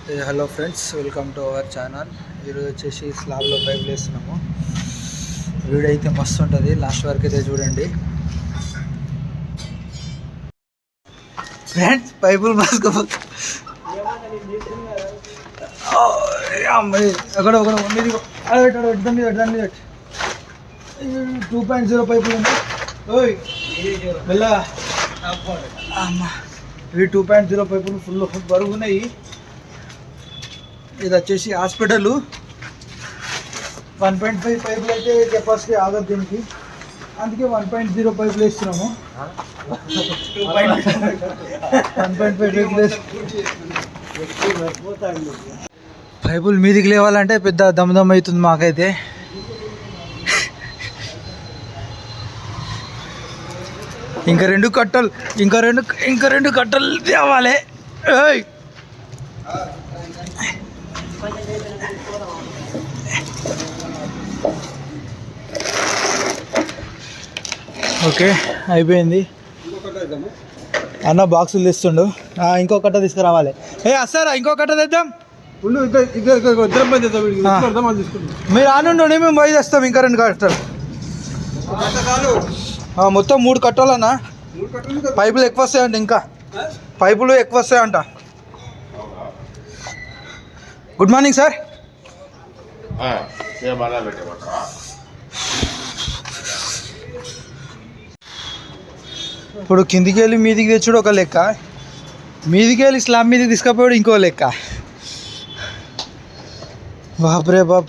Hello friends, welcome to our channel. ఈరోజు వచ్చేసి స్లాబ్లో పైపులు వేస్తున్నాము. వీడియో అయితే మస్తు ఉంటుంది, లాస్ట్ వరకు అయితే చూడండి ఫ్రెండ్స్. పైపులు మస్తు అమ్మాయి అక్కడ ఒక 2.0 పైపులు ఉన్నాయి. ఇవి 2.0 పైపులు ఫుల్ బరువు ఉన్నాయి. ఇది వచ్చేసి హాస్పిటల్ 1.5 పైపులు అయితే కెపాసిటీ ఆగదు దీనికి, అందుకే 1.0 పైపులు వేస్తున్నాము. 1.5 పైపులు మీదికి లేవాలంటే పెద్ద దమ్దమ్ అవుతుంది మాకైతే. ఇంకా రెండు కట్టలు తేవాలి. ఓకే, అయిపోయింది అన్న. బాక్సులు తెస్తుండు. ఇంకో కట్ట తీసుకురావాలి. వస్తారా? ఇంకో కట్ట తెద్దాం. మీరు ఆనుండి మేము పోయి తెస్తాం. ఇంకా 2 కట్టలు, మొత్తం 3 కట్టాలన్నా. పైపులు ఎక్కువ వస్తాయంట, ఇంకా పైపులు ఎక్కువ వస్తాయంట. Good morning sir. ఇప్పుడు కిందికి వెళ్ళి మీదికి తెచ్చుడు ఒక లెక్క, మీదికి వెళ్ళి స్లాబ్ మీదకి తీసుకుపోయాడు ఇంకో లెక్క. బాబ్రే బాబ్.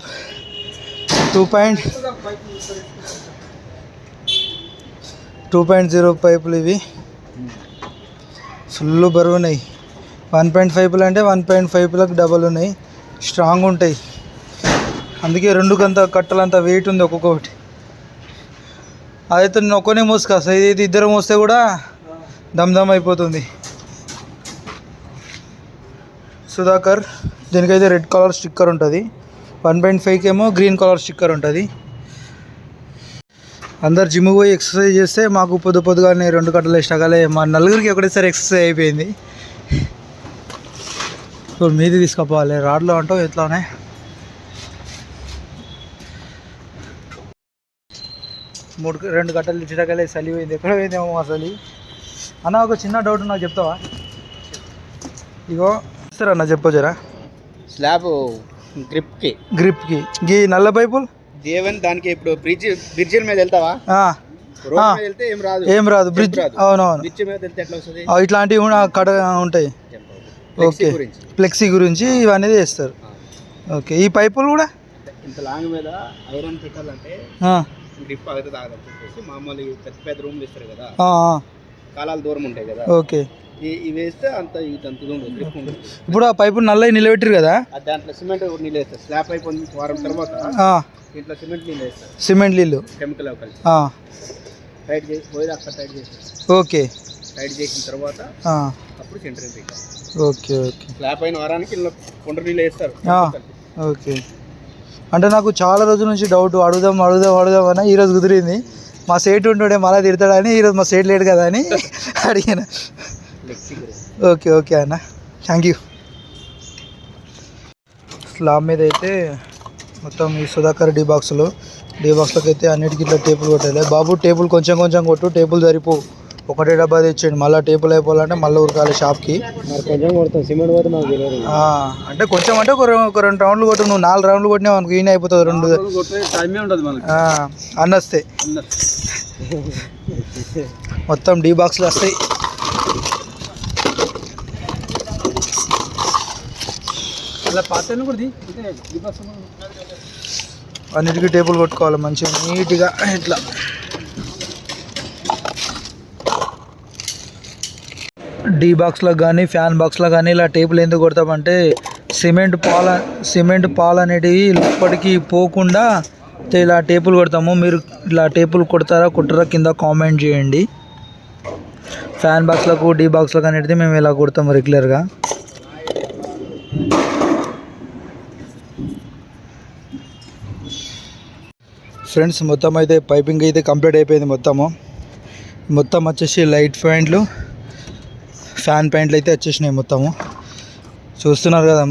2.0 పైపులు ఇవి ఫుల్ బరువు ఉన్నాయి. 1.5 పైపులు అంటే 1.5 పైపులకు డబల్ ఉన్నాయి, స్ట్రాంగ్ ఉంటాయి. అందుకే 2 కట్టలంత వెయిట్ ఉంది ఒక్కొక్కటి. అదైతే నేను ఒక్కనే మోసుకొస్తా, ఇది ఇద్దరు మోస్తే కూడా దమ్ అయిపోతుంది. సుధాకర్. దీనికైతే రెడ్ కలర్ స్టిక్కర్ ఉంటుంది, 1.5 ఏమో గ్రీన్ కలర్ స్టిక్కర్ ఉంటుంది. అందరు జిమ్కి పోయి ఎక్సర్సైజ్ చేస్తే మాకు పొద్దుగానే 2 కట్టలు వేసినాకలే మా నలుగురికి ఒకటేసారి ఎక్సర్సైజ్ అయిపోయింది. ఇప్పుడు మీది తీసుకుపోవాలి. రాడ్లో అంటావు ఎట్లానే. రెండు కట్టలు తెచ్చేటకలే చలి పోయింది. ఎక్కడ పోయిందేమో అసలు. అన్న ఒక చిన్న డౌట్ నాకు చెప్తావా? ఇగో సరే అన్న, చెప్పొచ్చారా? స్లాబ్ గ్రిప్కి గీ నల్ల పైపులు దేవన్ దానికి ఇప్పుడు బ్రిడ్జ్ మీద వెళ్తావా? వెళ్తే ఏం రాదు బ్రిడ్జ్. అవునవును, బ్రిడ్జ్ మీద వెళ్తే ఎట్లా వస్తుంది? ఇట్లాంటివి కూడా కడ ఉంటాయి. ఓకే, ఫ్లెక్సీ గురించి ఇవన్నీ చేస్తారు. ఓకే, ఈ పైపులు కూడా ఇంత లాంగ్ మీద ఐరన్ పెట్టాలంటే గ్రిప్ అయితే తాగదని చెప్పేసి మామూలు పెద్ద రూమ్లు ఇస్తారు కదా, కాలాలు దూరం ఉంటాయి కదా. ఓకే, ఇవి వేస్తే అంత గ్రిప్ ఉంటుంది. ఇప్పుడు ఆ పైపు నల్లవి నిలబెట్టారు కదా, దాంట్లో సిమెంట్ నీళ్ళు వేస్తారు. స్లాబ్ అయిపోయింది వారం తర్వాత ఇంట్లో సిమెంట్ నీళ్ళు వేస్తారు. సిమెంట్ నీళ్ళు కెమికల్ కలిసి టైట్ చేసి పోయి అక్కడ టైట్ చేసి. ఓకే, టైట్ చేసిన తర్వాత అప్పుడు సెంటరింగ్ పెట్టారు. Okay okay. స్లాబ్ అయిన వారానికి ఇలా కొండ నీళ్ళు వేస్తారు. ఓకే, అంటే నాకు చాలా రోజుల నుంచి డౌట్, అడుగుదాం అని ఈరోజు కుదిరింది. మా సేట్ ఉంటుండే మళ్ళీ తిడతాడని, ఈరోజు మా సేట్ లేడు కదా అని అడిగాను. ఓకే ఓకే అన్న, థ్యాంక్ యూ. స్లాబ్ మీద అయితే మొత్తం ఈ సుధాకర్ డీ బాక్స్లోకి అయితే అన్నిటికీ ఇట్లా టేబుల్ కొట్టాలి. బాబు టేబుల్ కొంచెం కొట్టు, టేబుల్ సరిపోవు. ఒకటే డబ్బా తెచ్చేయండి, మళ్ళీ టేబుల్ అయిపోవాలంటే మళ్ళీ ఉరకాలి షాప్కి. అంటే కొంచెం అంటే ఒక 2 రౌండ్లు కొట్టు. నువ్వు 4 రౌండ్లు కొట్టినావు అనుకో, ఈయన అయిపోతుంది 2 అన్నొస్తే. మొత్తం డీ బాక్స్లు వస్తాయి. అన్నిటికీ టేబుల్ కొట్టుకోవాలి మంచిగా నీట్గా ఇట్లా. డీ బాక్స్లో కానీ ఫ్యాన్ బాక్స్లో కానీ ఇలా టేబుల్ ఎందుకు కొడతామంటే సిమెంట్ పాలు అనేటివి లోపలికి పోకుండా ఇలా టేబుల్ కొడతాము. మీరు ఇలా టేబుల్ కొట్టరా కింద కామెంట్ చేయండి. ఫ్యాన్ బాక్స్లకు డీ బాక్స్లకు అనేది మేము ఇలా కొడతాము రెగ్యులర్గా. ఫ్రెండ్స్, మొత్తం అయితే పైపింగ్ అయితే కంప్లీట్ అయిపోయింది. మొత్తం వచ్చేసి లైట్ ప్యాంట్లు, ఫ్యాన్ ప్యాంట్లు అయితే వచ్చేసినాయి మొత్తము. చూస్తున్నారు కదా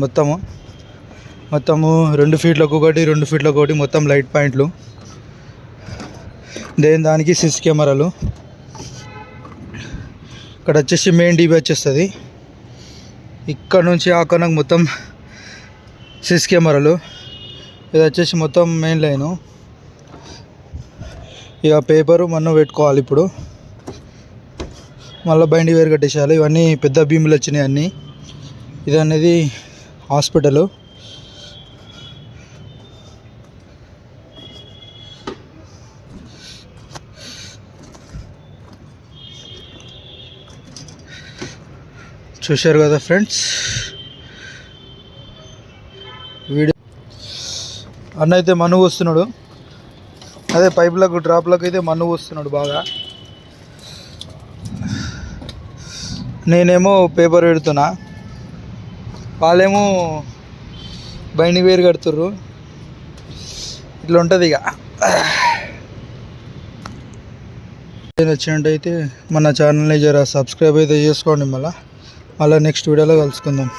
మొత్తము 2 ఫీట్లకు ఒకటి 2 ఫీట్లకు ఒకటి మొత్తం లైట్ పాయింట్లు, దానికి సిసి కెమెరాలు. ఇక్కడ వచ్చేసి మెయిన్ డీబీ వచ్చేస్తుంది. ఇక్కడ నుంచి ఆ కొనకు మొత్తం సిసి కెమెరాలు. ఇది వచ్చేసి మొత్తం మెయిన్ లైను. ఇక పేపరు మనం పెట్టుకోవాలి. ఇప్పుడు మళ్ళీ బైండి వేరు కట్టేసేయాలి. ఇవన్నీ పెద్ద భీములు వచ్చినాయి అన్నీ. ఇది అనేది హాస్పిటలు. చూశారు కదా ఫ్రెండ్స్ వీడియో. అన్న అయితే మన్ను వస్తున్నాడు, అదే పైపులకు డ్రాప్లకు అయితే మన్ను వస్తున్నాడు బాగా. నేనేమో పేపర్ పెడుతున్నా, వాళ్ళేమో బైండి వేరు కడుతుర్రు. ఇట్లా ఉంటుంది. ఇక నచ్చినట్టయితే మన ఛానల్ని జర సబ్స్క్రైబ్ అయితే చేసుకోండి. మళ్ళీ నెక్స్ట్ వీడియోలో కలుసుకుందాం.